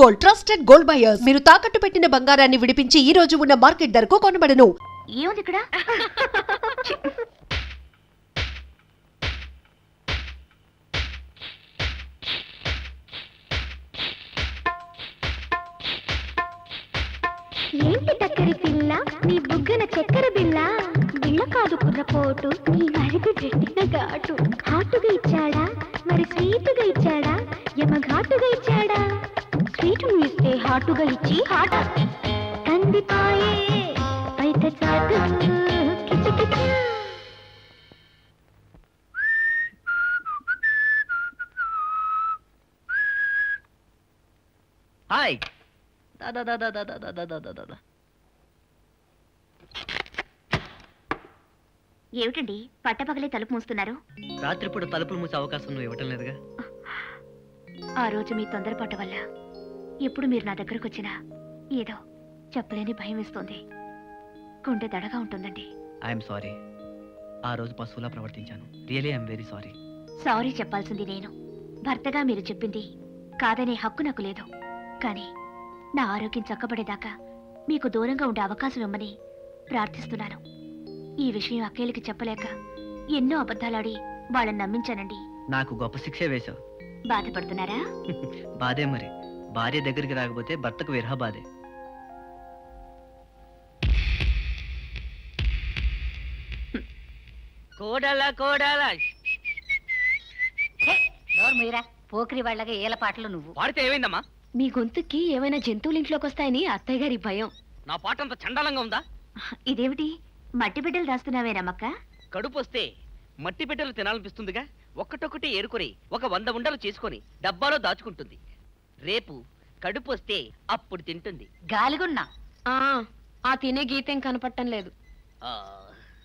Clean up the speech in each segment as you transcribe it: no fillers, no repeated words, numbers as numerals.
Gold, trusted gold buyers. మీరు తాకట్టు పెట్టిన బంగారాన్ని విడిపించి ఈ రోజు ఉన్న మార్కెట్ ధరకు కొనబడను. ఏముంది ఇక్కడ? ఏంటి టక్కరి పిల్ల, నీ బుగ్గన చక్కెర బిల్ల, బిళ్ళ కాదు కుర్రపోటు, నీ అరుగు పెట్టిన ఘాటు. హాటుగా ఇచ్చాడా మరి స్వీటుగా ఇచ్చాడా, యమ ఘాటుగా ఇచ్చాడా? స్వీటును ఇస్తే హాటుగా ఇచ్చి హాట కందిపాయే బయట చాటు కిచకిచ. హాయ్. ఏమిటండి పట్టపగలే తలుపు మూస్తున్నారు? రాత్రిపూట తలుపులు మూసే అవకాశం నువ్వు ఇవ్వటం లేదుగా. ఆ రోజు మీ తొందరపాటు వల్ల ఎప్పుడు మీరు నా దగ్గరకు వచ్చినా ఏదో చెప్పలేని భయం వేస్తుంది. గుండె దడగా ఉంటుందండి. I'm sorry. ఆ రోజు పశువులా ప్రవర్తించాను. Really I'm very sorry. Sorry చెప్పాల్సింది నేను. భర్తగా మీరు చెప్పింది కాదనే హక్కు నాకు లేదు. కానీ నా ఆరోగ్యం చక్కబడేదాకా మీకు దూరంగా ఉండే అవకాశం ఇవ్వమని ప్రార్థిస్తున్నాను. ఈ విషయం అక్కేలికి చెప్పలేక ఎన్నో అబద్ధాలాడి వాళ్ళని నమ్మించానండి. నాకు గొప్ప శిక్షే వేశావు. బాధపడుతున్నారా? బాధే మరి. భార్య దగ్గరికి రాకపోతే భర్తకు విరహ బాధే. కోడలా కోడలా మీరా పోకిరి వాళ్ళగా ఏల పాటలు నువ్వు పాడితే ఏమైందమ్మా? మీ గొంతుకి ఏమైనా జంతువులు ఇంట్లోకి వస్తాయని అత్తయ్య గారి భయం. నా పాట అంత చండాలంగా ఉందా? ఇదేమిటి మట్టి బిడ్డలు దాస్తున్నావేనమ్మక్క? కడుపు వస్తే మట్టి బిడ్డలు తినాలనిపిస్తుందిగా. ఒక్కటొక్కటి ఏరుకొని ఒక 100 ఉండలు చేసుకొని డబ్బాలో దాచుకుంటుంది. రేపు కడుపు వస్తే అప్పుడు తింటుంది. గాలిగున్నా ఆ తినే గీతం కనపడటం లేదు. ఆ,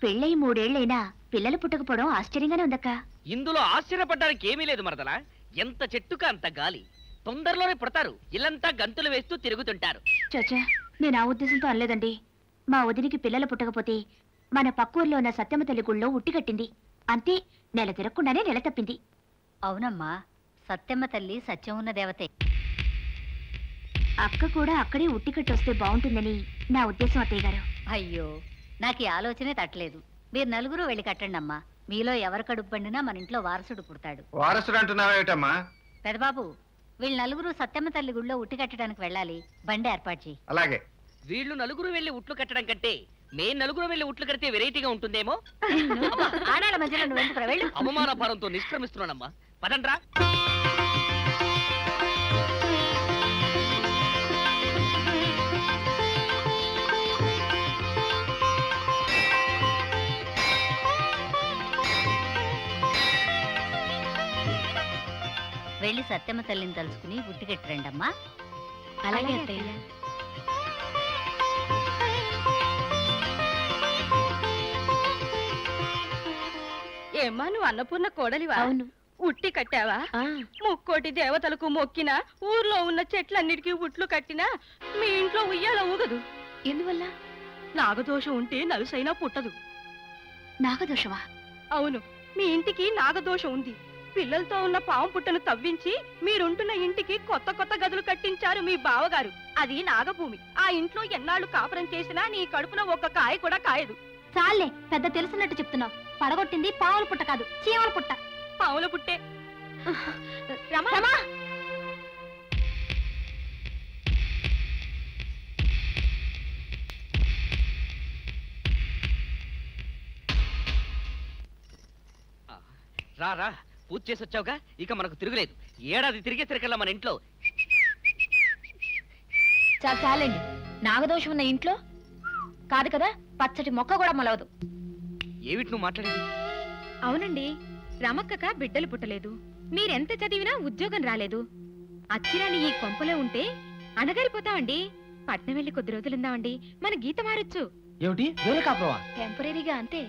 పెళ్ళై 3 ఏళ్లైనా పిల్లలు పుట్టకపోవడం ఆశ్చర్యంగానే ఉందక్క. ఇందులో ఆశ్చర్యపడ్డానికి ఏమీ లేదు మరదలా. ఎంత చెట్టుక అంత గాలి. తొందరలోనే పుడతారు. ఇల్లంతా గంతులు వేస్తూ తిరుగుతుంటారు. చచ్చా, నేను ఆ ఉద్దేశంతో అనలేదండి. మా వదినికి పిల్లలు పుట్టకపోతే మన పక్కూర్లో ఉన్న సత్యమ్మ తల్లి గుళ్ళో ఉట్టి కట్టింది. అంతే, నెల తిరగకుండానే నెల తప్పింది. అవునమ్మా, సత్యమ్మ తల్లి సత్యం ఉన్న దేవతే. అక్క కూడా అక్కడే ఉట్టి కట్టొస్తే బాగుంటుందని నా ఉద్దేశం అత్తయ్య గారు. అయ్యో, నాకు ఈ ఆలోచనే తట్టలేదు. మీరు నలుగురు వెళ్ళి కట్టండి అమ్మా. మీలో ఎవరు కడుపు పండినా మన ఇంట్లో వారసుడు పుడతాడు. వారసుడు అంటున్నావేటమ్మా? పెదబాబు, వీళ్ళు నలుగురు సత్యమ్మ తల్లి గుళ్ళో ఉట్టి కట్టడానికి వెళ్ళాలి. బండి ఏర్పాటు చేయి. అలాగే. వీళ్ళు నలుగురు వెళ్లి ఉట్లు కట్టడం కంటే నేను నలుగురు వెళ్లి ఉట్లు కడితే వెరైటీగా ఉంటుందేమో. ఆడాళ్ళ మధ్యలో నువ్వు ఎందుకు వెళ్ళు. అవమాన భారంతో నిష్క్రమిస్తున్నానమ్మా. పదండ్రా. వెళ్ళి సత్యమ్మ తల్లిని తలుచుకుని ఉట్టి కట్టిరండమ్మా. అలాగే అత్తయ్య. ఏమ్మా, నువ్వు అన్నపూర్ణ కోడలివా? అవును. ఉట్టి కట్టావా? ముక్కోటి దేవతలకు మొక్కినా, ఊర్లో ఉన్న చెట్లన్నిటికీ ఉట్లు కట్టినా మీ ఇంట్లో ఉయ్యాల ఊగదు. ఎందువల్ల? నాగదోషం ఉంటే నలుసైనా పుట్టదు. నాగదోషమా? అవును, మీ ఇంటికి నాగదోషం ఉంది. పిల్లలతో ఉన్న పాము పుట్టను తవ్వించి మీరుంటున్న ఇంటికి కొత్త కొత్త గదులు కట్టించారు మీ బావగారు. అది నాగభూమి. ఆ ఇంట్లో ఎన్నాళ్ళు కాపురం చేసినా నీ కడుపున ఒక్క కాయ కూడా కాయదు. చాలే, పెద్ద తెలిసినట్టు చెప్తున్నావు. పడగొట్టింది పావుల పుట్ట కాదు, చీమల పుట్ట. పాముల పుట్టే. రమా! రా రా, పూజ చేసి వచ్చావుగా, ఇక మనకు తిరుగులేదు. ఏడాది తిరిగేసరికల్లా మన ఇంట్లో. చాలండి, నాగదోషం ఉన్న ఇంట్లో కాదు కదా పచ్చటి మొక్క కూడా మొలవదు. ఏమిటి నువ్వు మాట్లాడేది? అవునండి, రమక్కక బిడ్డలు పుట్టలేదు. మీరెంత చదివినా ఉద్యోగం రాలేదు. అచ్చిరాని ఈ కొంపలో ఉంటే అణగారిపోతామండి. పట్నం వెళ్ళి కొద్ది రోజులుందామండి, మన గీత మారొచ్చు. ఏమిటి వేరే కాపురమా? టెంపరీగా అంతే.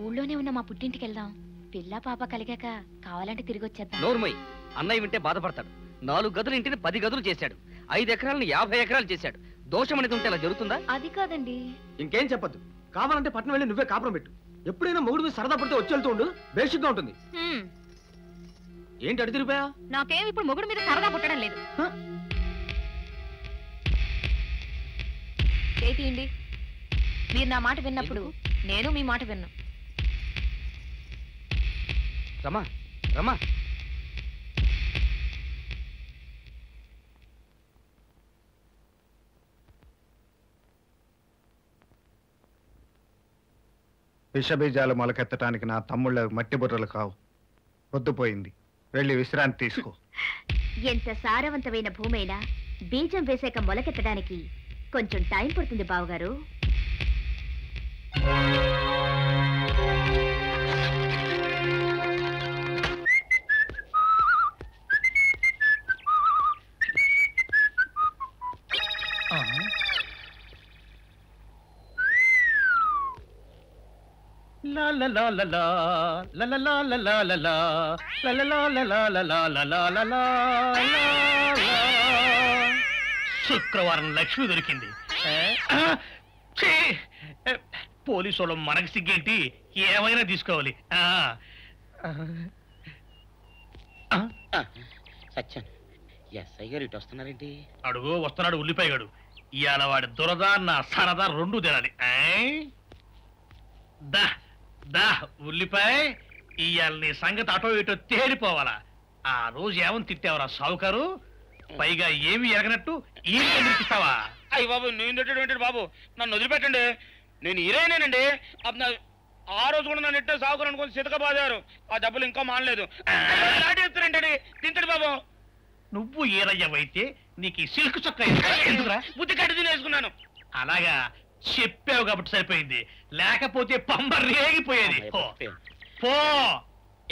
ఊళ్ళోనే ఉన్న మా పుట్టింటికి వెళ్దాం. పిల్ల పాప కలిగాక కావాలంటే తిరిగి వచ్చేద్దాం. నోర్మై, అన్నయ్య వింటే బాధపడతాడు. 4 గదులు ఇంటిని 10 గదులు చేశాడు. 5 ఎకరాలను 50 ఎకరాలు చేశాడు. దోషం అనేది ఉంటే అలా జరుగుతుందా? అది కాదండి. ఇంకేం చెప్పద్దు. కావాలంటే పట్టణం వెళ్ళి నువ్వే కాపురం పెట్టు. ఎప్పుడైనా మొగుడు మీద సరదా పడితే వచ్చి వెళ్తూ ఉండు. బేసిక్గా ఉంటుంది. ఏంటి అడి తిరిగిపోయా? నాకేం ఇప్పుడు మొగుడు మీద సరదా పుట్టడం లేదు. తీయండి. మీరు నా మాట విన్నప్పుడు నేను మీ మాట విన్నా. రమా రమా, విషబీజాలు మొలకెత్తడానికి నా తమ్ముళ్ళ మట్టి బుర్రలు కావు. పొద్దుపోయింది, వెళ్ళి విశ్రాంతి తీసుకో. ఎంత సారవంతమైన భూమైనా బీజం వేసాక మొలకెత్తడానికి కొంచెం టైం పడుతుంది బావగారు. శుక్రవారం లక్ష్మి దొరికింది. పోలీసు వాళ్ళు మనకి సిగ్గేంటి, ఏమైనా తీసుకోవాలి. సత్యం ఎస్ఐ గారు ఇటు వస్తున్నారేంటి? అడుగు వస్తున్నాడు ఉల్లిపాయగాడు. ఇవాళ వాడి దురద నా సరదా రెండు తినాలి. దా దా ఉల్లిపాయ, ఇవాళ నీ సంగతి అటో ఇటో తేలిపోవాలా. ఆ రోజు ఏమని తిట్టావరా సావుకారు, పైగా ఏమి ఎరగనట్టు ఈ నిర్పిస్తావా? అయ్యి బాబు, నేను తిట్టేటువంటి బాబు, నన్ను వదిలిపెట్టండి. నేను హీరోయినేనండి. ఆ రోజు కూడా నన్ను ఇట్టే సాగుకుని అనుకుని సితకబాదారు. ఆ డబ్బులు ఇంకా మానలేదు. ఏంటండి తింటడు బాబు. నువ్వు ఏరయ్యవైతే నీకు ఈ సిల్క్ చొక్క ఎందుకురా? బుద్ధి కట్టి తినేసుకున్నాను. అలాగా చెప్పావు కాబట్టి సరిపోయింది, లేకపోతే పంబ రేగిపోయేది. పో.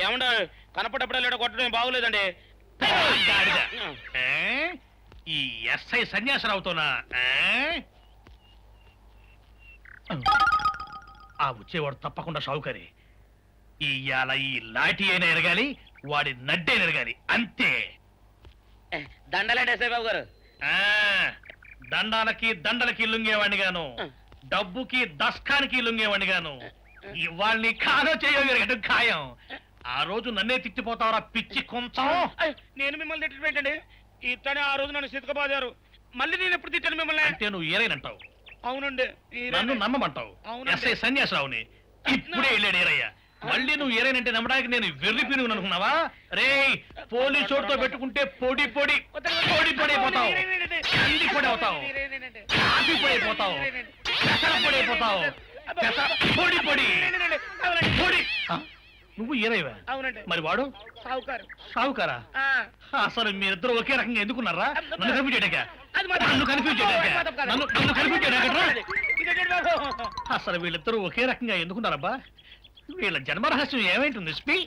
ఏమంటా కనపడప్పుడే లేట కొట్టడం బాగోలేదండి. ఈ ఎస్ఐ సన్యాసరావుతోనా? ఆ వచ్చేవాడు తప్పకుండా షావుకరి. ఇవాళ ఈ లాఠీ అయినా ఎరగాలి, వాడి నడ్డే ఎరగాలి, అంతే. దండలేండి ఎస్ఐ బాబు గారు. దండాలకి దండలకి లొంగేవాడిని గాను, డబ్బుకి దస్కానికి లొంగేవాడిని గాను. ఇవాళ్ళని కాదో చేయగలిగడం ఖాయం. ఆ రోజు నన్నే తిట్టిపోతావరా పిచ్చి కొంచెం. నేను మిమ్మల్ని తిట్టడం ఏంటండి? ఇతనే ఆ రోజు నన్ను సితకబాదారు. మళ్ళీ నేను ఎప్పుడు తిట్టాను మిమ్మల్ని? అంటే నువ్వు ఏరైనంటావు. అవునండి, నన్ను నమ్మమంటావు. ఎస్ఐ సన్యాసరావుని ఇప్పుడే వెళ్ళాడు ఏరయ్య. మళ్ళీ నువ్వు ఏరైనంటే నమ్మడానికి నేను వెర్రి పినుగు అనుకున్నావా? రే, పోలీసు చోటుతో పెట్టుకుంటే పొడి పొడి పొడి పొడి అయిపోతావు, కంది పొడి అవుతావు, కాఫీ పొడి అయిపోతావు, పెసర పొడి అయిపోతావు, పొడి పొడి పొడి. నువ్వు ఏరైవా? అవునండి. మరి వాడు సావుకారు. సావుకారా? అసలు మీరిద్దరు ఒకే రకంగా ఎందుకున్నారా? నన్ను కన్ఫ్యూజ్ చేయడాక, నన్ను కన్ఫ్యూజ్ చేయడాక, నన్ను కన్ఫ్యూజ్ చేయడాక. అసలు వీళ్ళిద్దరూ ఒకే రకంగా ఎందుకున్నారబ్బా? వీళ్ళ జన్మరహస్యం ఏమైంటుంది? స్పీ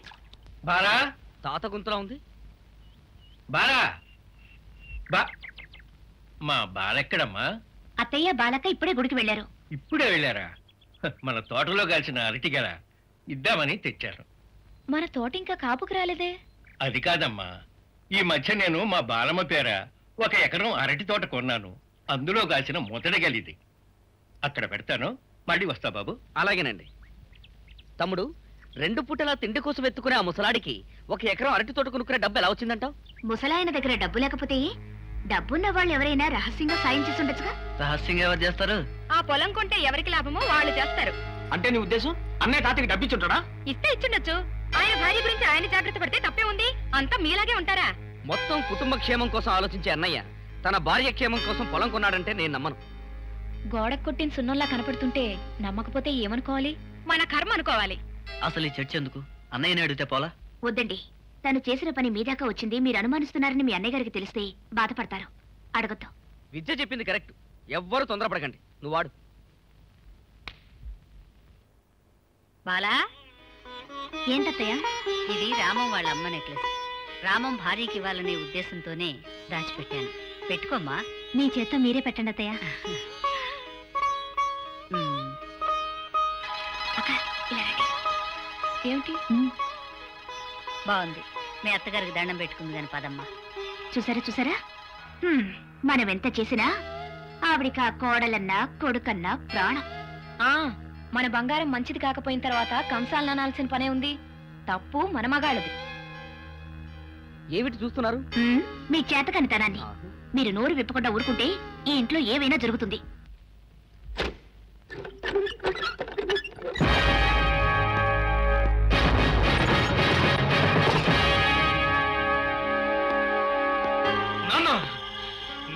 బారా, తాత గుంతలా ఉంది. బారా బా, మా బాలెక్కడమ్మా? అత్తయ్య బాలక్క ఇప్పుడే గుడికి వెళ్ళారు. ఇప్పుడే వెళ్ళారా? మన తోటలో కాల్చిన అరటిగల ఇద్దామని తెచ్చారు. మన తోట ఇంకా కాపుకు రాలేదే. అది కాదమ్మా, ఈ మధ్య నేను మా బాలమ్మ పేర 1 ఎకరం అరటి తోట కొన్నాను. అందులో కాల్చిన ముతడగలిది. అక్కడ పెడతాను, మళ్ళీ వస్తా బాబు. అలాగేనండి. తమ్ముడు, 2 పూటలా తిండి కోసం ఎత్తుకునే ఆ ముసలాడికి 1 ఎకరం అరటి తోట కొనుక్కునే డబ్బు ఎలా వచ్చిందంటావు? ముసలాయన దగ్గర డబ్బు లేకపోతే డబ్బున్న వాళ్ళు ఎవరైనా రహస్యంగా సాయం చేసి ఉండొచ్చుగా. రహస్యంగా ఎవరు చేస్తారు? ఆ పొలం కొంటే ఎవరికి లాభమో వాళ్ళు చేస్తారు. అంటే నీ ఉద్దేశం అన్నయ్య తాతకి డబ్బిచ్చుంటాడా? ఇస్తే ఇచ్చుండొచ్చు. ఆయన భార్య గురించి ఆయన జాగ్రత్త పడితే తప్పే ఉంది. అంతా మీలాగే ఉంటారా? మొత్తం కుటుంబ క్షేమం కోసం ఆలోచించే అన్నయ్య తన భార్య క్షేమం కోసం పొలం కొన్నాడంటే నేను నమ్మను. గోడకు కొట్టిన సున్నంలా కనపడుతుంటే నమ్మకపోతే ఏమనుకోవాలి? మన కర్మ అనుకోవాలి. అసలు ఈ చర్చ ఎందుకు? అన్నయ్యని అడిగితే పోలా? వద్దండి, తను చేసిన పని మీ దాకా వచ్చింది. మీరు అనుమానిస్తున్నారని మీ అన్నయ్య గారికి తెలిస్తే బాధపడతారు. అడగొద్దు. విద్య చెప్పింది కరెక్ట్. ఎవ్వరు తొందరపడకండి. నువ్వు వాడు. బాలా, ఏంటత్తయ్య? ఇది రామం వాళ్ళ అమ్మ నెక్లెస్. రామం భార్యకి ఇవ్వాలనే ఉద్దేశంతోనే దాచిపెట్టాను. పెట్టుకోమ్మా. మీ చేత్తో మీరే పెట్టండి అత్తయ్య. అక్క, ఇలా రండి. ఏమిటి? బాగుంది. మీ అత్తగారికి దండం పెట్టుకుంది కాని పదమ్మా. చూసారా చూసారా, మనం ఎంత చేసినా ఆవిడికి ఆ కోడలన్నా కొడుకన్నా ప్రాణం. మన బంగారం మంచిది కాకపోయిన తర్వాత కంసాలు నానాల్సిన పనే ఉంది. తప్పు మన మగాళ్ళది. ఏమిటి చూస్తున్నారు? మీ చేతకనితనాన్ని. మీరు నోరు విప్పకుండా ఊరుకుంటే ఈ ఇంట్లో ఏమైనా జరుగుతుంది.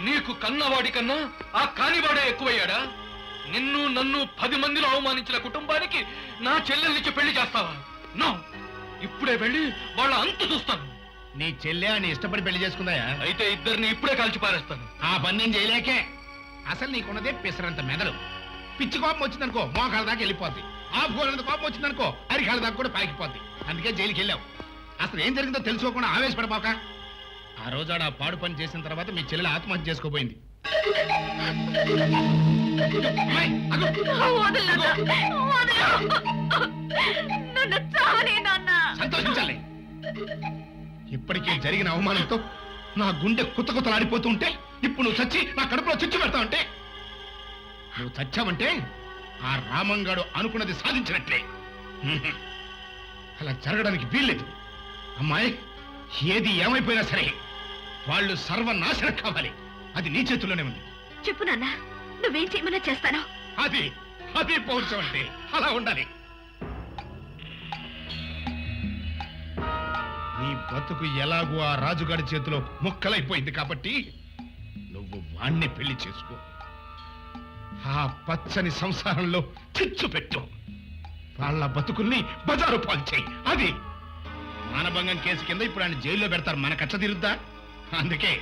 నీకు కన్నవాడి కన్నా ఆ కానివాడే ఎక్కువయ్యాడా? నిన్ను నన్ను 10 మందిలో అవమానించిన కుటుంబానికి నా చెల్లెల్నిచ్చి పెళ్లి చేస్తావా? నో, ఇప్పుడే వెళ్ళి వాళ్ళ అంతు చూస్తాను. నీ చెల్లె అని ఇష్టపడి పెళ్లి చేసుకుందా? అయితే ఇద్దరిని ఇప్పుడే కాల్చి పారేస్తాను. ఆ పని నేను చేయలేకే. అసలు నీకున్నదే పిసరంత మెదడు. పిచ్చి కోపం వచ్చిందనుకో మోకాళ్ళ దాకా వెళ్ళిపోద్ది. ఆ భూలంత కోపం వచ్చిందనుకో అరికాళ్ళ దాకా కూడా పాకిపోద్ది. అందుకే జైలుకి వెళ్ళావు. అసలు ఏం జరిగిందో తెలుసుకోకుండా ఆవేశపడపోక. ఆ రోజు ఆడ పాడు పని చేసిన తర్వాత మీ చెల్లెలు ఆత్మహత్య చేసుకోపోయింది. సంతోషించాలి. ఇప్పటికే జరిగిన అవమానంతో నా గుండె కుతకుతలాడిపోతూ ఉంటే ఇప్పుడు నువ్వు చచ్చి నా కడుపులో చిచ్చు పెడతావు అంటే, నువ్వు చచ్చావంటే ఆ రామంగాడు అనుకున్నది సాధించినట్లే. అలా జరగడానికి వీల్లేదు. అమ్మాయి, ఏది ఏమైపోయినా సరే వాళ్ళు సర్వనాశనం కావాలి. అది నీ చేతుల్లోనే ఉంది. చెప్పు నాన్న, నువ్వేం చేయమన్నా చేస్తాను. అది అది పౌరుషం అంటే అలా ఉండాలి. నీ బతుకు ఎలాగూ ఆ రాజుగాడి చేతిలో ముక్కలైపోయింది కాబట్టి నువ్వు వాణ్ణి పెళ్లి చేసుకో. ఆ పచ్చని సంసారంలో చిచ్చు పెట్టు. వాళ్ళ బతుకుల్ని బజారు పాలు చేయి. అది మానభంగం కేసు కింద ఇప్పుడు ఆయన జైల్లో పెడతారు. మన కచ్చ తీరుద్దా? అందుకే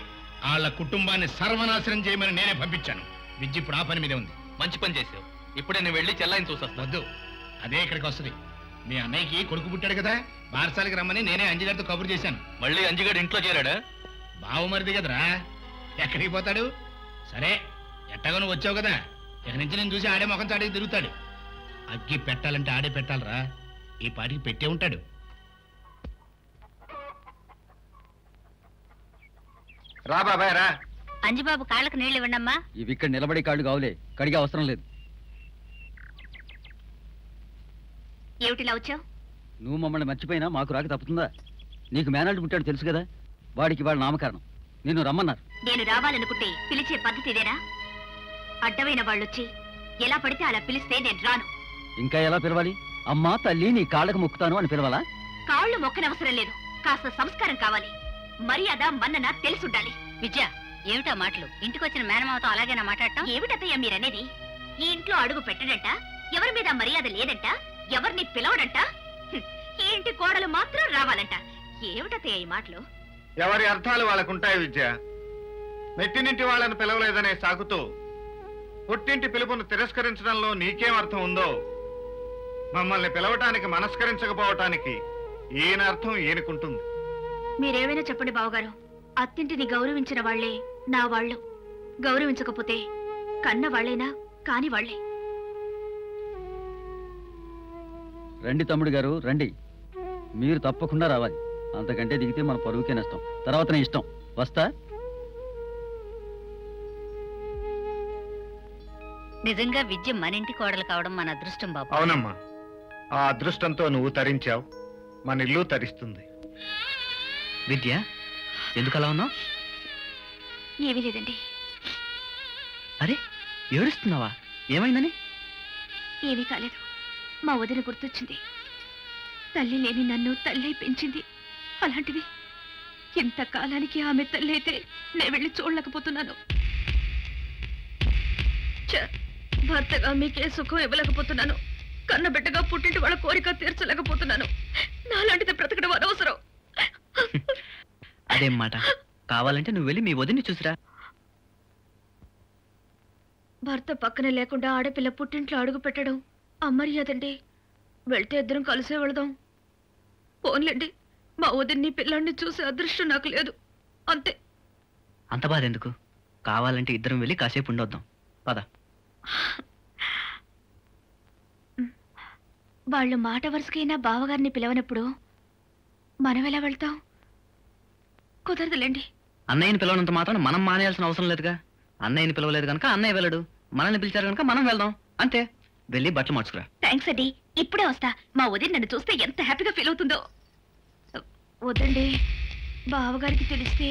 వాళ్ళ కుటుంబాన్ని సర్వనాశనం చేయమని నేనే పంపించాను. విద్య ఇప్పుడు ఆ పని మీదే ఉంది. మంచి పని చేసావు. ఇప్పుడే నేను వెళ్ళి చెల్లాయిని చూసొస్తా. వద్దు, అదే ఇక్కడికి వస్తుంది. మీ అన్నయ్యకి కొడుకు పుట్టాడు కదా, బారసాలకి రమ్మని నేనే అంజిగారితో కబురు చేశాను. మళ్ళీ అంజిగాడు ఇంట్లో చేరాడా? బావమరిది కదరా, ఎక్కడికి పోతాడు? సరే, ఎట్టగా నువ్వు వచ్చావు కదా, ఇక నుంచి నేను చూసి ఆడే ముఖం చాడికి తిరుగుతాడు. అగ్గి పెట్టాలంటే ఆడే పెట్టాలరా. ఈ పాటికి పెట్టే ఉంటాడు. రా బాబాయ్ రా. అంజిబాబు కాళ్ళకు నీళ్ళు ఇవ్వండమ్మా. ఇవి ఇక్కడ నిలబడి కాళ్ళు కావులే, కడిగే అవసరం లేదు. ఏమిటిలా వచ్చావు? నువ్వు మమ్మల్ని మర్చిపోయినా మాకు రాక తప్పుతుందా? నీకు మేనల్డ్ పుట్టాడు తెలుసు కదా, వాడికి వాళ్ళ నామకరణం. నిన్ను రమ్మన్నారు. నేను రావాలనుకుంటే పిలిచే పద్ధతి ఇదేనా? అడ్డమైన వాళ్ళొచ్చి ఎలా పడితే అలా పిలిస్తే నేను రాను. ఇంకా ఎలా పిలవాలి? అమ్మా తల్లి నీ కాళ్ళకు మొక్కుతాను అని పిలవాలా? కాళ్ళు మొక్కనవసరం లేదు, కాస్త సంస్కారం కావాలి. మర్యాద మన్నన తెలుసుండాలి. విద్య, ఏమిటా మాటలు? ఇంటికి వచ్చిన మేనమావతో అలాగేనా మాట్లాడటం? ఏమిటత్తయ్య మీరనేది? ఈ ఇంట్లో అడుగు పెట్టడంట, ఎవరి మీద మర్యాద లేదంట, ఎవరిని పిలవడంట, ఈ ఇంటి కోడలు మాత్రం రావాలంట. ఏమిటత్తయ్య ఈ మాటలు? ఎవరి అర్థాలు వాళ్ళకుంటాయి విద్య. మెట్టినింటి వాళ్ళని పిలవలేదనే సాకుతో పుట్టింటి పిలుపును తిరస్కరించడంలో నీకేం అర్థం ఉందో, మమ్మల్ని పిలవటానికి మనస్కరించకపోవటానికి ఈయన అర్థం ఈయనకుంటుంది. మీరేమైనా చెప్పండి బావగారు, అత్తింటిని గౌరవించిన వాళ్లే నా వాళ్ళు. గౌరవించకపోతే కన్న వాళ్లైనా కాని వాళ్లే. రండి తమ్ముడు గారు రండి, మీరు తప్పకుండా రావాలి. అంతకంటే దిగితే మన పరువుకే నష్టం. తర్వాత నీ ఇష్టం. వస్తా. నిజంగా విద్య మన ఇంటి కోడలు కావడం మన అదృష్టం బాబు. అవునమ్మా, ఆ అదృష్టంతో నువ్వు తరించావు, మన ఇల్లు తరిస్తుంది. విద్య, ఎందుకు అలా ఉన్నావు? ఏమీ లేదండి. అరే, ఏడుస్తున్నావా? ఏమైందని? ఏమీ కాలేదు. మా వదిన గుర్తొచ్చింది. తల్లి లేని నన్ను తల్లి పెంచింది. అలాంటిది ఇంతకాలానికి ఆమె తల్లి అయితే నేను వెళ్ళి చూడలేకపోతున్నాను. భర్తగా మీకే సుఖం ఇవ్వలేకపోతున్నాను. కన్నబిడ్డగా పుట్టింటి వాళ్ళ కోరిక తీర్చలేకపోతున్నాను. నాలాంటిది బ్రతకడం అనవసరం. అదేం మాట? కావాలంటే నువ్వు వెళ్ళి మీ వదిని చూసిరా. భర్త పక్కన లేకుండా ఆడపిల్ల పుట్టింట్లో అడుగు పెట్టడం అమర్యాదండి. వెళ్తే ఇద్దరం కలిసే వెళదాం. పోన్లేండి, మా వదిన్ని పిల్లాన్ని చూసే అదృష్టం నాకు లేదు, అంతే. అంత బాధ ఎందుకు? కావాలంటే ఇద్దరం వెళ్ళి కాసేపు ఉండొద్దాం. పద. వాళ్ళు మాట వరుసకైనా బావగారిని పిలవనప్పుడు మనం ఎలా వెళ్తాం? కుదరదులేండి. అన్నయ్యని పిలవనంత మాత్రం మనం మానేయాల్సిన అవసరం లేదుగా. అన్నయ్యని పిలవలేదు కనుక అన్నయ్య వెళ్ళడు, మనల్ని పిలిచారు కనుక మనం వెళ్దాం, అంతే. వెళ్ళి బట్టలు మార్చుకురా. థ్యాంక్స్ అండి, ఇప్పుడే వస్తా. మా వదిన నన్ను చూస్తే ఎంత హ్యాపీగా ఫీల్ అవుతుందో. వద్దండి, బావగారికి తెలిస్తే.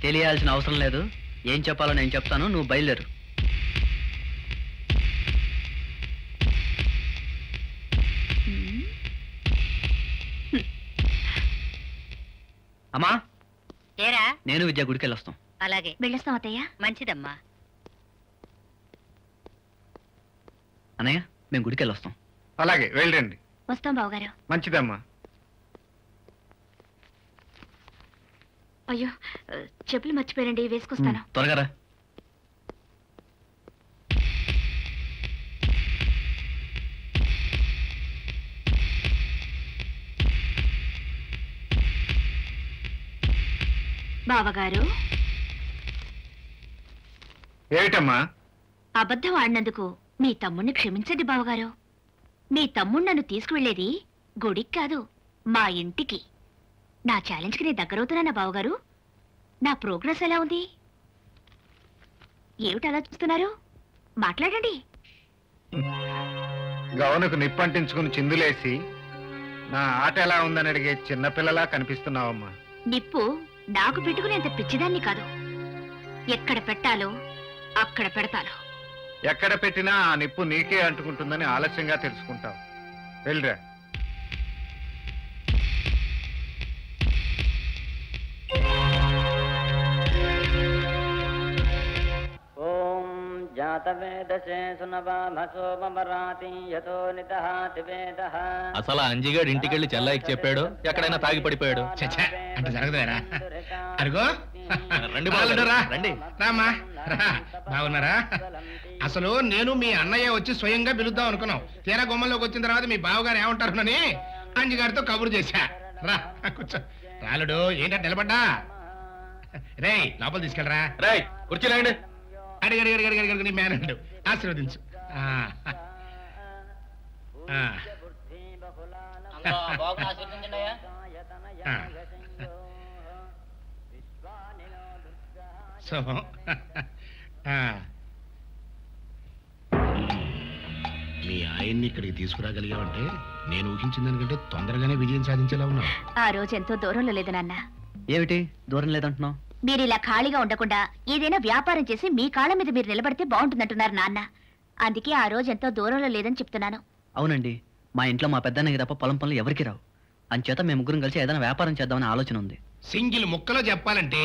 తెలియాల్సిన అవసరం లేదు. ఏం చెప్పాలో నేను చెప్తాను, నువ్వు బయలుదేరు. అమ్మా, ఏరా? నేను విద్యా గుడికి వెళ్ళొస్తాం. అలాగే వెళ్ళొస్తాం అత్తయ్య. మంచిదమ్మా. అన్నయ్య మేము గుడికి వెళ్ళొస్తాం. అలాగే వెళ్ళండి. వస్తాం బావగారు. మంచిదమ్మా. అయ్యో చెప్పులు మర్చిపోయారండి, వేసుకొస్తాను. త్వరగా రా. బావగారు, ఏమిటమ్మా? అబద్ధం ఆడినందుకు మీ తమ్ముణ్ణి క్షమించండి బావగారు. మీ తమ్ముడు నన్ను తీసుకువెళ్లేది గుడికి కాదు, మా ఇంటికి. నా ఛాలెంజ్కి నేను దగ్గరవుతున్నానా బావగారు? నా ప్రోగ్రెస్ ఎలా ఉంది? ఏమిటి అలా చూస్తున్నారు? మాట్లాడండి. గౌనకు నిప్పంటించుకుని చిందులేసి నా ఆట ఎలా ఉందని అడిగే చిన్నపిల్లలా కనిపిస్తున్నావమ్మా. నిప్పు నాకు పెట్టుకునేంత పిచ్చిదాన్ని కాదు. ఎక్కడ పెట్టాలో అక్కడ పెడతాను. ఎక్కడ పెట్టినా ఆ నిప్పు నీకే అంటుకుంటుందని ఆలస్యంగా తెలుసుకుంటావు. వెళ్ళరా. అసలు అంజిగాడు ఇంటికెళ్ళి చెల్లాయికి చెప్పాడు, ఎక్కడైనా తాగి పడిపోయాడు. అంటే జరగదేరా? అరుగో రండి రండి రామా, బాగున్నారా? అసలు నేను మీ అన్నయ్య వచ్చి స్వయంగా పిలుద్దాం అనుకున్నాం. తీరా గుమ్మంలోకి వచ్చిన తర్వాత మీ బావగారు ఏమంటారునని అంజిగారితో కబురు చేశా. రా కూర్చో. రాలుడు ఏంటంటే నిలబడ్డా? రే లోపల తీసుకెళ్ళరా. రై కూర్చోలేండి. అడిగడిగడిగడిగడిగడి నీ మేనండు ఆశీర్వదించు. సో మీ ఆయన్ని ఇక్కడికి తీసుకురాగలిగావంటే నేను ఊహించిన దానికంటే తొందరగానే విజయం సాధించేలా ఉన్నావు. ఆ రోజు ఎంతో దూరంలో లేదు నాన్న. ఏమిటి దూరం లేదంటున్నావు? మీరు ఇలా ఖాళీగా ఉండకుండా ఏదైనా వ్యాపారం చేసి మీ కాళ్ళ మీద మీరు నిలబడితే బాగుంటుందంటున్నారు నాన్న. అందుకే ఆ రోజు ఎంతో దూరంలో లేదని చెప్తున్నాను. అవునండి, మా ఇంట్లో మా పెద్దన్నకి తప్ప పొలం పనులు ఎవరికి రావు. అంచేత మేము ముగ్గురం కలిసి ఏదైనా వ్యాపారం చేద్దామని ఆలోచన ఉంది. సింగిల్ ముక్కలో చెప్పాలంటే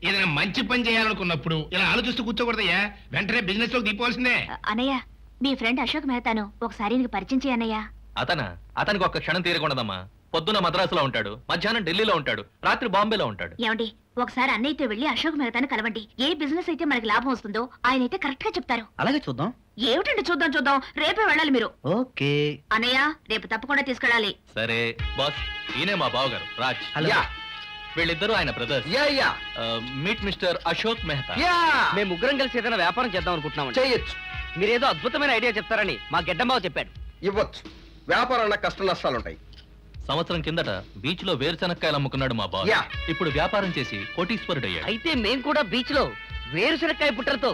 ఏదైనా మంచి పని చేయాలనుకున్నప్పుడు ఇలా ఆలోచిస్తూ కూర్చోకూడదయ్యా. వెంటనే బిజినెస్ లోకి దిగిపోవాల్సిందే. అన్నయ్య, మీ ఫ్రెండ్ అశోక్ మెహతాను ఒకసారి నీకు పరిచయం చేయన్నయ్యా. అతనికి ఒక్క క్షణం తీరకూడదమ్మా. పొద్దున మద్రాసులో ఉంటాడు, మధ్యాహ్నం ఢిల్లీలో ఉంటాడు, రాత్రి బాంబేలో ఉంటాడు. ఏమండి, ఒకసారి అన్నయ్యతో వెళ్లి అశోక్ మెహతాను కలవండి. ఏ బిజినెస్ అయితే మనకి లాభం వస్తుందో ఆయన అయితే కరెక్ట్ గా చెప్తారు. అలాగే చూద్దాం. ఏమిటండి చూద్దాం చూద్దాం, రేపే వెళ్ళాలి మీరు. ఓకే అన్నయ్య, రేపు తప్పకుండా తీసుకెళ్ళాలి. సరే బాస్, ఈయనే మా బావగారు రాజ్. వీళ్ళిద్దరూ ఆయన brothers. Meet mister Ashok Mehta. మేము ముగ్గురం కలిసి ఏదైనా వ్యాపారం చేద్దాం అనుకుంటున్నాం. చేయొచ్చు. మీరేదో అద్భుతమైన ఐడియా చెప్తారని మా గెడ్డమ్మావ చెప్పాడు. ఇవ్వచ్చు. వ్యాపారంలో కష్ట నష్టాలుంటాయి. సంవత్సరం కిందట బీచ్ లో వేరుశనక్కాయలు అమ్ముకున్నాడు మా బాస్. ఇప్పుడు వ్యాపారం చేసి కోటీశ్వరుడు అయ్యాడు. అయితే మేము కూడా బీచ్ లో వేరుశనక్కాయ పుట్టలతో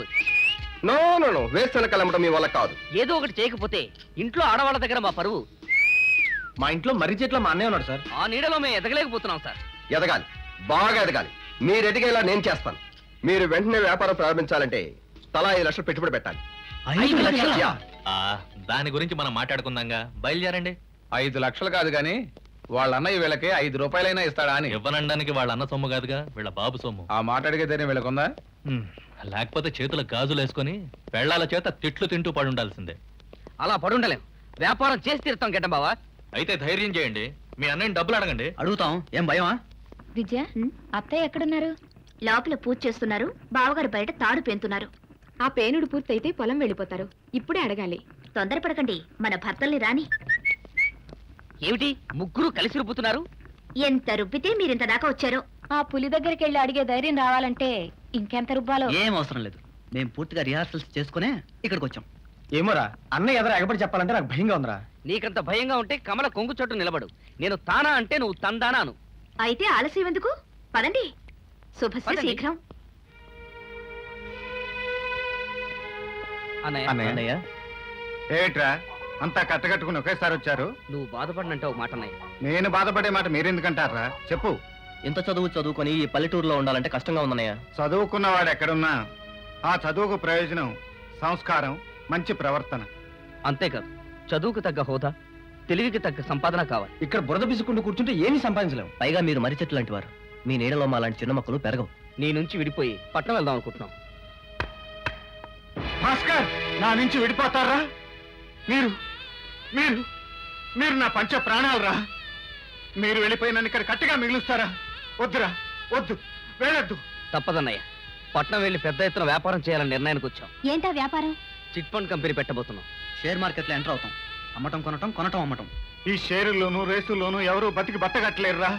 నో వేరుశనక్కాయలు అమ్మటం మీ వల్ల కాదు. ఏదో ఒకటి చేయకపోతే ఇంట్లో ఆడవాళ్ళ దగ్గర మా పరువు. మా ఇంట్లో మర్రి చెట్ల మా అన్నయ్య ఉన్నాడు సార్. ఆ నీడలో మేము ఎదగలేకపోతున్నాం సార్. ఎదగాలి, బాగా ఎదగాలి. మీరు ఎదిగేలా నేను చేస్తాను. మీరు వెంటనే వ్యాపారం ప్రారంభించాలంటే తలా 5 లక్షలు పెట్టుబడి పెట్టాలి. 5 లక్షలా? దాని గురించి మనం మాట్లాడుకుందాంగా, బయలుదేరండి. 5 లక్షలు కాదు గాని వాళ్ళ అన్నయ్య వీళ్ళకి 5 రూపాయలైనా ఇస్తాడా అని. ఇవ్వనడానికి వాళ్ళ అన్న సొమ్ము కాదుగా, వీళ్ళ బాబు సొమ్ము. ఆ మాట అడిగితేనే వీళ్ళకుందా? లేకపోతే చేతుల గాజులు వేసుకొని పెళ్లాల చేత తిట్లు తింటూ పడుండాల్సిందే. అలా పడుండలేం. వ్యాపారం చేసి తీరుతాం గెడ్డబావా. అయితే ధైర్యం చేయండి, మీ అన్నయ్యని డబ్బులు అడగండి. అడుగుతాం, ఏం భయమా? విద్య, అత్తయ్య ఎక్కడున్నారు? లోపల పూజ చేస్తున్నారు, బావగారు బయట తాడు పెంతున్నారు. ఆ పేనుడు పూర్తయితే పొలం వెళ్ళిపోతారు. ఇప్పుడే అడగాలి. తొందరపడకండి, మన భర్తల్ని రాని. ఏమిటి ముగ్గురు కలిసి రుబ్బుతున్నారు? ఎంత రుబ్బితే మీరింత దాకా వచ్చారో. ఆ పులి దగ్గరికి వెళ్ళి అడిగే ధైర్యం రావాలంటే ఇంకెంత రుబ్బాలో. ఏం అవసరం లేదు, మేము పూర్తిగా రిహార్సల్స్ చేసుకునే ఇక్కడికి వచ్చాం. ఏమోరా, అన్నయ్య ఎదురు ఎగబడి చెప్పాలంటే నాకు భయంగా ఉందిరా. నీకంత భయంగా ఉంటే కమల కొంగు చోటు నిలబడు. నేను తానా అంటే నువ్వు తందానాను. అయితే ఆలస్యం ఎందుకు? పదండి. శుభస్య శీఘ్రం. అన్నయ్య ఏమిట్రా అంతా కట్టకట్టుకుని ఒకేసారి వచ్చారు? నువ్వు బాధపడినంటావు మాట అన్నయ్య. నేను బాధపడే మాట మీరెందుకంటారా చెప్పు. ఇంత చదువుకొని ఈ పల్లెటూరులో ఉండాలంటే కష్టంగా ఉందన్నయ్య. చదువుకున్నవాడు ఎక్కడున్నా ఆ చదువుకు ప్రయోజనం సంస్కారం, మంచి ప్రవర్తన. అంతేకాదు, చదువుకు తగ్గ హోదా, తెలివికి తగ్గ సంపాదన కావాలి. ఇక్కడ బురద పిసుకుంటూ కూర్చుంటే ఏమీ సంపాదించలేము. పైగా మీరు మర్రి చెట్లు లాంటి వారు. మీ నీడలో మా లాంటి చిన్న మొక్కలు పెరగవు. నీ నుంచి విడిపోయి పట్నం వెళ్దాం అనుకుంటున్నాం. భాస్కర్, నా నుంచి విడిపోతారా? మీరు మీరు మీరు నా పంచ ప్రాణాలరా. మీరు వెళ్ళిపోయి నన్ను ఇక్కడ కట్టిగా మిగులుస్తారా? వద్దురా, వద్దు, వెళ్ళొద్దు. తప్పదన్నయ్య, పట్నం వెళ్ళి పెద్ద ఎత్తున వ్యాపారం చేయాలని నిర్ణయానికి వచ్చాం. ఏంటా వ్యాపారం? చిట్ ఫండ్ కంపెనీ పెట్టబోతున్నాం. షేర్ మార్కెట్లో ఎంటర్ అవుతాం. అమ్మటం కొనటం, కొనటం అమ్మటం. ఈ షేరుల్లోనూ రేసుల్లోనూ ఎవరూ బతికి బట్టగట్టలేరురా.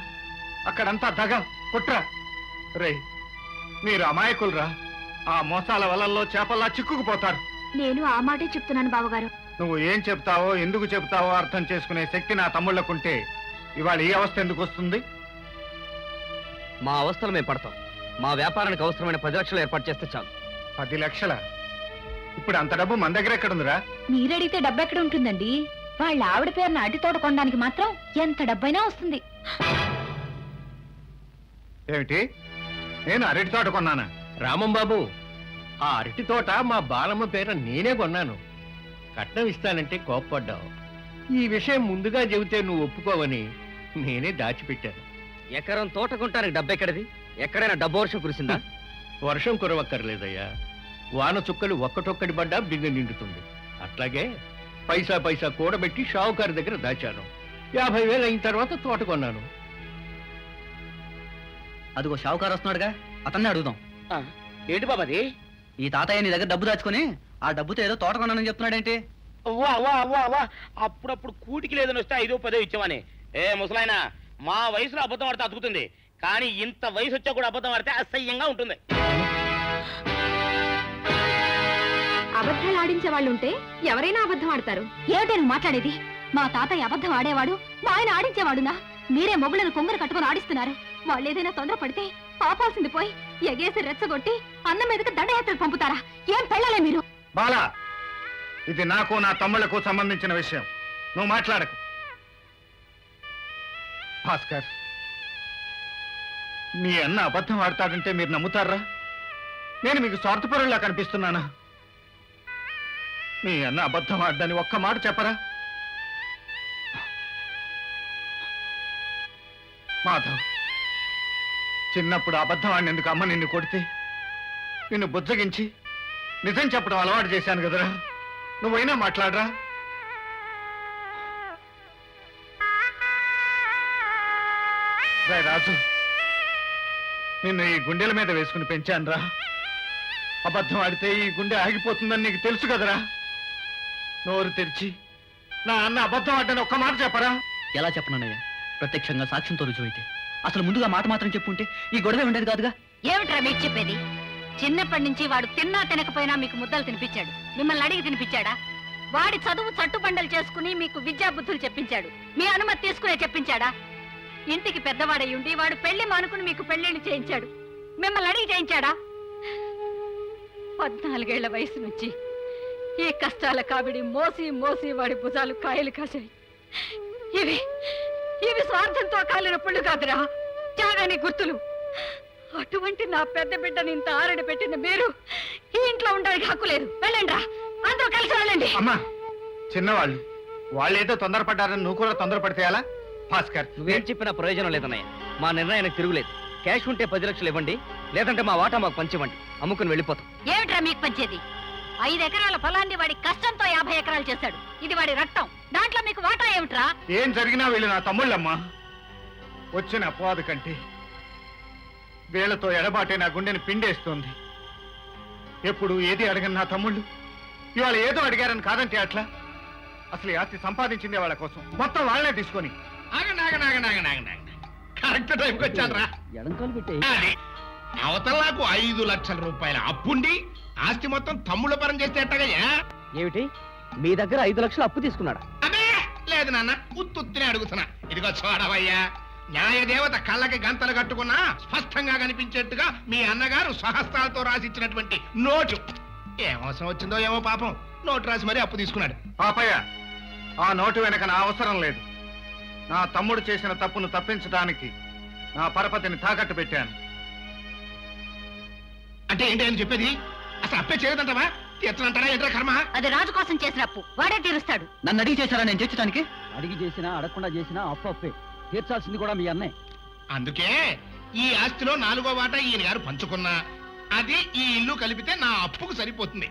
అక్కడంతా దగ కుట్ర. రే, మీరు అమాయకులరా. ఆ మోసాల వలల్లో చేపల్లా చిక్కుకుపోతారు. నేను ఆ మాటే చెప్తున్నాను బావగారు. నువ్వు ఏం చెప్తావో, ఎందుకు చెప్తావో అర్థం చేసుకునే శక్తి నా తమ్ముళ్లకుంటే ఇవాళ ఈ అవస్థ ఎందుకు వస్తుంది? మా అవస్థలు మేము పడతాం. మా వ్యాపారానికి అవసరమైన 10 లక్షలు ఏర్పాటు చేస్తే చాలు. 10 లక్షల? ఇప్పుడు అంత డబ్బు మన దగ్గర ఎక్కడుందిరా? మీరడిగితే డబ్బు ఎక్కడ ఉంటుందండి? వాళ్ళ ఆవిడ పేరున అరటి తోట కొనడానికి మాత్రం ఎంత డబ్బైనా వస్తుంది. ఏమిటి? నేను అరటి తోట కొన్నానా? రామం బాబు, ఆ అరటి తోట మా బాలమ్మ పేర నేనే కొన్నాను. కట్నం ఇస్తానంటే కోప్పడ్డావు. ఈ విషయం ముందుగా చెబితే నువ్వు ఒప్పుకోవని నేనే దాచిపెట్టాను. ఎకరం తోట కొంటానికి డబ్బు ఎక్కడిది? ఎక్కడైనా డబ్బు వర్షం కురిసిందా? వర్షం కురవక్కర్లేదయ్యా. వాన చుక్కలు ఒక్కటొక్కటి పడ్డా బిందె నిండుతుంది. అట్లాగే పైసా పైసా కూడబెట్టి షావుకారు దగ్గర దాచాను. 50,000 అయిన తర్వాత తోట కొన్నాను. అదిగో షావుకారు వస్తున్నాడుగా, అతన్నే అడుగుదాం. ఏంటి బాబాది? ఈ తాతయ్య నీ దగ్గర డబ్బు దాచుకొని ఆ డబ్బుతో ఏదో తోట కొన్నానని చెప్తున్నాడేంటి? అప్పుడప్పుడు కూటికి లేదని వస్తే 5 10 ఇచ్చామని. ఏ ముసలాయన, మా వయసులో అబద్ధం ఆడితే అతుకుతుంది, కానీ ఇంత వయసు వచ్చా కూడా అబద్ధం ఆడితే అసహ్యంగా ఉంటుంది. అబద్ధాలు ఆడించే వాళ్ళు ఉంటే ఎవరైనా అబద్ధం ఆడతారు. ఏమిటే నువ్వు మాట్లాడేది? మా తాతయ్య అబద్ధం ఆడేవాడు, మా ఆయన ఆడించేవాడునా? మీరే మొగుళ్ళను కొంగరు కట్టుకుని ఆడిస్తున్నారు. వాళ్ళు ఏదైనా తొందర పడితే పాపాల్సింది పోయి ఎగేసి రెచ్చగొట్టి అన్న మీదకి దండయాత్రకు పంపుతారా? ఏం పెళ్ళలే మీరు? బాలా, ఇది నాకు నా తమ్ముళ్లకు సంబంధించిన విషయం. నువ్వు మాట్లాడకు. భాస్కర్, మీ అన్న అబద్ధం ఆడతాడంటే మీరు నమ్ముతారా? నేను మీకు స్వార్థపరులా కనిపిస్తున్నానా? మీ అన్న అబద్ధం ఆడదని ఒక్క మాట చెప్పరా? మాధవ్, చిన్నప్పుడు అబద్ధం ఆడినందుకు అమ్మ నిన్ను కొడితే నిన్ను బుజ్జగించి నిజం చెప్పడం అలవాటు చేశాను కదరా. నువ్వైనా మాట్లాడరా? రాజు, నిన్ను ఈ గుండెల మీద వేసుకుని పెంచానురా. అబద్ధం ఆడితే ఈ గుండె ఆగిపోతుందని నీకు తెలుసు కదరా. నోరు తెరిచి నా అన్న అబద్ధం ఆడని ఒక్క మాట చెప్పరా? ఎలా చెప్పనన్నయ్య? ప్రత్యక్షంగా సాక్ష్యంతో రుజువైతే. అసలు ముందుగా మాట మాత్రం చెప్పుంటే ఈ గొడవ ఉండేది కాదుగా. ఏమిట్రా మీకు చెప్పేది? చిన్నప్పటి నుంచి వాడు తిన్నా తినకపోయినా మీకు ముద్దలు తినిపించాడు. మిమ్మల్ని అడిగి తినిపించాడా? వాడి చదువు చట్టుబండలు చేసుకుని మీకు విద్యా బుద్ధులు చెప్పించాడు. మీ అనుమతి తీసుకునే చెప్పించాడా? ఇంటికి పెద్దవాడై ఉండి వాడు పెళ్లి మానుకుని మీకు పెళ్లిళ్ళు చేయించాడు. మిమ్మల్ని అడిగి చేయించాడా? 14 ఏళ్ల వయసు నుంచి ఈ కష్టాల కావిడి మోసి మోసి వాడి భుజాలు కాయలు కాశాయి. ఇవి ఇవి స్వార్థంతో కాలిన పుళ్ళు కాదురా, త్యాగాని గుర్తులు. అటువంటి నా పెద్ద బిడ్డని ఇంత ఆరడ పెట్టిన మీరు ఈ ఇంట్లో ఉండడానికి హక్కు లేదు. వెళ్ళండి రా, అందరూ కలిసి వెళ్ళండి. అమ్మా, చిన్నవాళ్ళు వాళ్ళేదో తొందరపడ్డారని నువ్వు కూడా తొందరపడితే ఎలా? భాస్కర్, నువ్వేం చెప్పినా ప్రయోజనం లేదన్నయ్య. మా నిర్ణయానికి తిరుగులేదు. క్యాష్ ఉంటే 10 లక్షలు ఇవ్వండి, లేదంటే మా వాటా మాకు పంచివ్వండి. అమ్ముకుని వెళ్ళిపోతాం. ఏమిట్రా మీకు పంచేది? 5 ఎకరాల పొలాన్ని వాడి కష్టంతో 50 ఎకరాలు చేశాడు. ఇది వాడి రక్తం. దాంట్లో మీకు వాటా ఏమిట్రా? ఏం జరిగినా వీళ్ళు నా తమ్ముళ్ళమ్మా. వచ్చిన అపవాదు కంటే వీళ్లతో ఎడబాటే నా గుండెని పిండేస్తోంది. ఎప్పుడు ఏది అడగని నా తమ్ముళ్ళు ఇవాళ ఏదో అడిగారని కాదంటే అట్లా. అసలు ఈ ఆస్తి సంపాదించింది వాళ్ళ కోసం, మొత్తం వాళ్ళనే తీసుకొని. కరెక్ట్ టైంకి వచ్చాను రా. అవతల నాకు 5 లక్షల రూపాయల అప్పుండి ఆస్తి మొత్తం తమ్ముళ్ళ పరం చేస్తే ఎట్టగయ్యా? ఏమిటి, మీ దగ్గర 5 లక్షలు అప్పు తీసుకున్నాడా? లేదు నాన్న, ఉత్తుత్తినే అడుగుతున్నా. ఇదిగో చూడవయ్యా, న్యాయదేవత కళ్ళకి గంతలు కట్టుకున్నా స్పష్టంగా కనిపించేట్టుగా మీ అన్నగారు స్వహస్తాలతో రాసిచ్చినటువంటి నోటు. ఏం అవసరం వచ్చిందో ఏమో పాపం, నోటు రాసి మరీ అప్పు తీసుకున్నాడు. పాపయ్య, ఆ నోటు వెనక నా అవసరం లేదు. నా తమ్ముడు చేసిన తప్పును తప్పించడానికి నా పరపతిని తాకట్టు పెట్టాను. అంటే ఏంటి అని చెప్పేది? అసలు అప్పే చేయదంటావా? తీర్చనంటారా? ఏంట్రా కర్మ? అది రాజు కోసం చేసిన అప్పు, వాడే తీరుస్తాడు. నన్ను అడిగి చేశారా నేను తీర్చడానికి? అడిగి చేసినా అడగకుండా చేసినా అప్పు అప్పే. తీర్చాల్సింది కూడా మీ అన్నే. అందుకే ఈ ఆస్తిలో 4వ వాటా ఈయన గారు పంచుకున్నా అది ఈ ఇల్లు కలిపితే నా అప్పుకు సరిపోతుంది.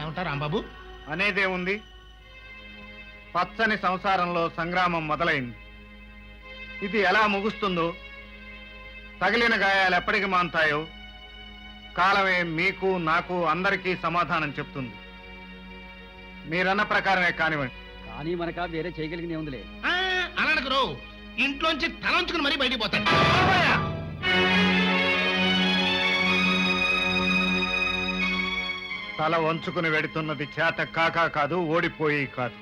ఏమంటారు రాంబాబు? అనేదే ఉంది. పచ్చని సంసారంలో సంగ్రామం మొదలైంది. ఇది ఎలా ముగుస్తుందో, తగిలిన గాయాలు ఎప్పటికి మాంతాయో కాలమే మీకు నాకు అందరికీ సమాధానం చెప్తుంది. మీరన్న ప్రకారమే కానివ్వండి. కానీ మనక వేరే చేయగలిగింది ఉందిలే. అనకు ఇంట్లోంచి తలంచుకుని మరీ బయటికి పోతాడు. తల వంచుకుని వెడుతున్నది చేత కాకా కాదు, ఓడిపోయి కాదు.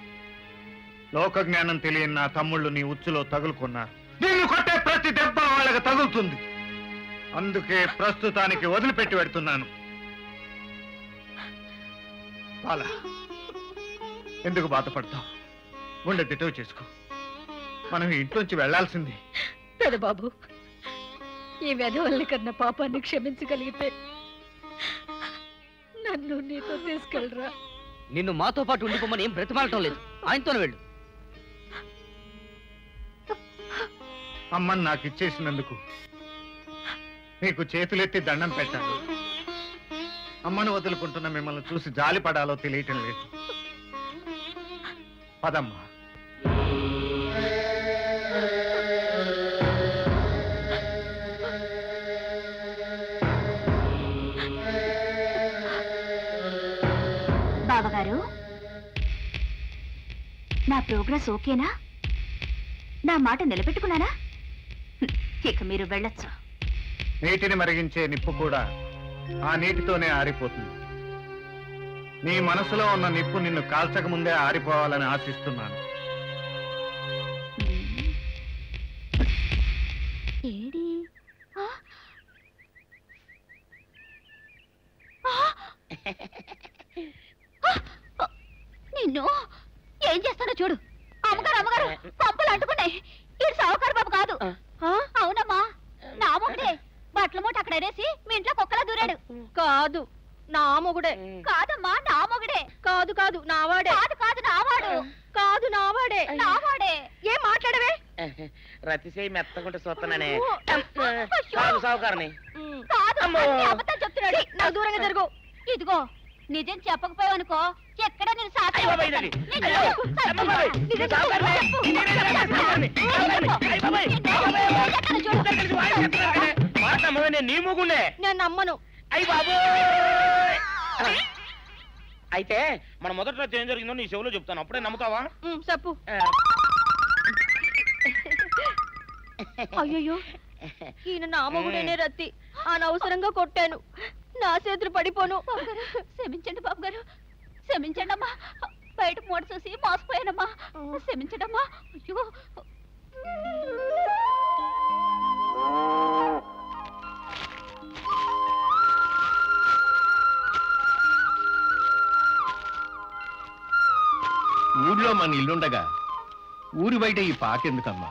లోక జ్ఞానం తెలియని నా తమ్ముళ్ళు నీ ఉచ్చులో తగులుకున్నారు. నిన్ను కొట్టే ప్రతి దెబ్బ వాళ్ళకి తగులుతుంది. అందుకే ప్రస్తుతానికి వదిలిపెట్టి పెడుతున్నాను. అలా ఎందుకు బాధపడతావు? గుండె దిటవు చేసుకో. మనం ఇంట్లోంచి వెళ్లాల్సింది. పెదబాబు, ఈ వెధవల్ని కన్నా పాపాన్ని క్షమించగలిగితే నన్ను నీతో తీసుకెళ్ళరా. నిన్ను మాతో పాటు ఉండిపోమని ఏం బ్రతిమాలటం లేదు. ఆయనతోనే వెళ్ళు. అమ్మని నాకు ఇచ్చేసినందుకు నీకు చేతులెత్తి దండం పెట్టాను. అమ్మను వదులుకుంటున్న మిమ్మల్ని చూసి జాలి పడాలో తెలియటం లేదు. పదమ్మా. బావగారు, నా ప్రోగ్రెస్ ఓకేనా? నా మాట నిలబెట్టుకున్నానా? ఇక మీరు వెళ్ళొచ్చు. నీటిని మరిగించే నిప్పు కూడా ఆ నీటితోనే ఆరిపోతుంది. నీ మనసులో ఉన్న నిప్పు నిన్ను కాల్చక ముందే ఆరిపోవాలని ఆశిస్తున్నాను. ఏడి నిన్ను ఏం చేస్తానో చూడు. అమ్మగారు అమ్మగారు, పంపలు అంటుకున్నాయి. ఇది సావుకారు బాబు కాదు. అవునమ్మా, నా మొగుడే. బట్టల మూట అక్కడ ఎరేసి మీ ఇంట్లో కుక్కలా దూరాడు. కాదు, నా మొగుడే. కాదమ్మా, నా మొగుడే. కాదు కాదు, నావాడే. కాదు కాదు, నావాడు. కాదు, నావాడే. నావాడే. ఏం మాట్లాడవే? రతిసేయి మెత్తకుంటే చూస్తున్నానే. సావుకారని కాదు, అబద్ధం చెప్తున్నాడు. నాకు దూరంగా జరుగు. ఇదిగో, నిజం చెప్పకపోయావనుకో ఎక్కడ నేను నీ ముగుండే నేను నమ్మను. అయ్యి బాబు. అయితే మన మొదటి రోజు ఏం జరిగిందో నీ చెవులో చెప్తాను, అప్పుడే నమ్ముతావా? చెప్పు. అయ్యో, ఈయన నా మొగుడేనే రత్తి. అనవసరంగా కొట్టాను. నా చేతులు పడిపోను. క్షమించండి బాబు గారు, క్షమించండి అమ్మా. బయట మూట చూసి మోసపోయానమ్మా. క్షమించండి అమ్మా. అయ్యో, ఊర్లో మన ఇల్లుండగా ఊరి బయట ఈ పాకెందుకమ్మా?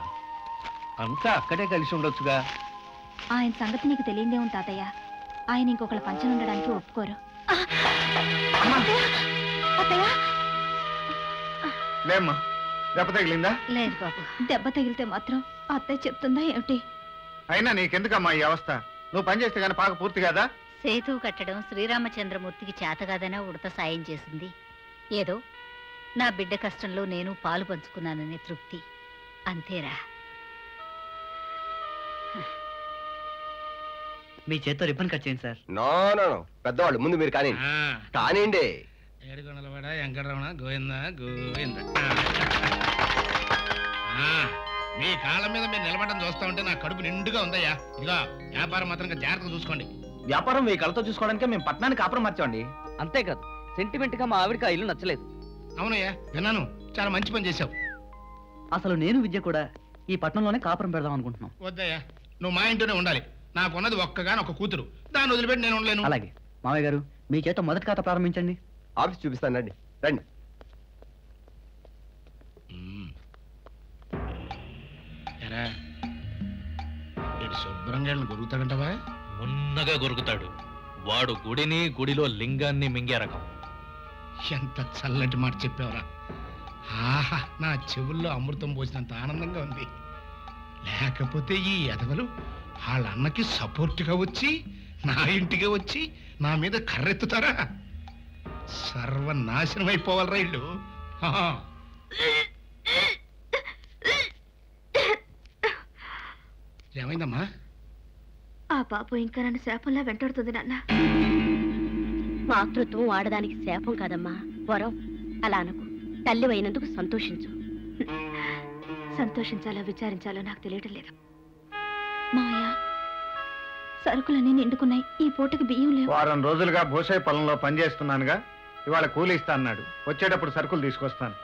అంతా అక్కడే కలిసి ఉండొచ్చుగా. ఆయన సంగతి నీకు తెలియదేమో తాతయ్య. ఆయన ఇంకొకళ్ళ పంచనుండడానికి ఒప్పుకోరు. లేమ్మా, దెబ్బ తగిలిందా? లేదు బాబు, దెబ్బ తగిలితే మాత్రం అత్తయ్య చెప్తుందా ఏమిటి? అయినా నీకెందుకమ్మా ఈ అవస్థ? నువ్వు పని చేస్తే కానీ పాక పూర్తి కాదా? సేతు కట్టడం శ్రీరామచంద్రమూర్తికి చేతగాదనే ఉడత సాయం చేసింది. ఏదో నా బిడ్డ కష్టంలో నేను పాలు పంచుకున్నాననే తృప్తి, అంతేరా. మీ చేత్తో రిబ్బన్ కట్ చేయండి సార్. నో నో నో, పెద్దవాళ్ళు ముందు మీరు కానీ కానివ్వండి. ఏడుకొండలవాడ వెంకటరమణ గోవింద గోవింద. మీ కాళ్ళ మీద మీరు నిలబడడం చూస్తా ఉంటే నా కడుపు నిండుగా ఉందయ్యా. ఇదిగా వ్యాపారం మాత్రం జాగ్రత్తగా చూసుకోండి. వ్యాపారం మీ కళ్ళతో చూసుకోవడానికి మేము పట్టణానికి కాపురం మార్చామండి. అంతేకాదు, సెంటిమెంట్ గా మా ఆవిడకి ఆ ఇల్లు నచ్చలేదు. అవునయ్యా, విన్నాను. చాలా మంచి పని చేశావు. అసలు నేను విద్య కూడా ఈ పట్టణంలోనే కాపురం పెడదాం అనుకుంటున్నాం. వద్దయ్యా, నువ్వు మా ఇంట్లోనే ఉండాలి. నాకున్నది ఒక్కగాని ఒక కూతురు, దాన్ని వదిలిపెట్టి నేను ఉండలేను. అలాగే మావయ్య గారు, మీ చేత మొదటి ఖాతా ప్రారంభించండి. ఆఫీస్ చూపిస్తాను, రండి రండి. శుభ్రంగా గొరుగుతాడంటవా? ఉన్నగా గొరుగుతాడు. వాడు గుడిని, గుడిలో లింగాన్ని మింగే రకం. ఎంత చల్లటి మాట చెప్పావురా. ఆహా, నా చెవుల్లో అమృతం పోసినంత ఆనందంగా ఉంది. లేకపోతే ఈ ఎదవలు వాళ్ళ అన్నకి సపోర్ట్గా వచ్చి నా ఇంటికి వచ్చి నా మీద కర్రెత్తుతారా? సర్వనాశనం అయిపోవాలరా ఇల్లు. ఏమైందమ్మా? ఆ పాపం ఇంకా నన్ను శాపంలా వెంటాడుతుంది నాన్న. మాతృత్వం ఆడదానికి శాపం కాదమ్మా, వరం. అలా అనకు. తల్లి అయినందుకు సంతోషించు. సంతోషించాలో విచారించాలో నాకు తెలియటం లేదు. మావయ్య, సరుకులన్నీ నిండుకున్నాయి. ఈ పూటకి బియ్యం లేవు. వారం రోజులుగా భూసాయి పొలంలో పనిచేస్తున్నానుగా, ఇవాళ కూలి ఇస్తా అన్నాడు. వచ్చేటప్పుడు సరుకులు తీసుకొస్తాను.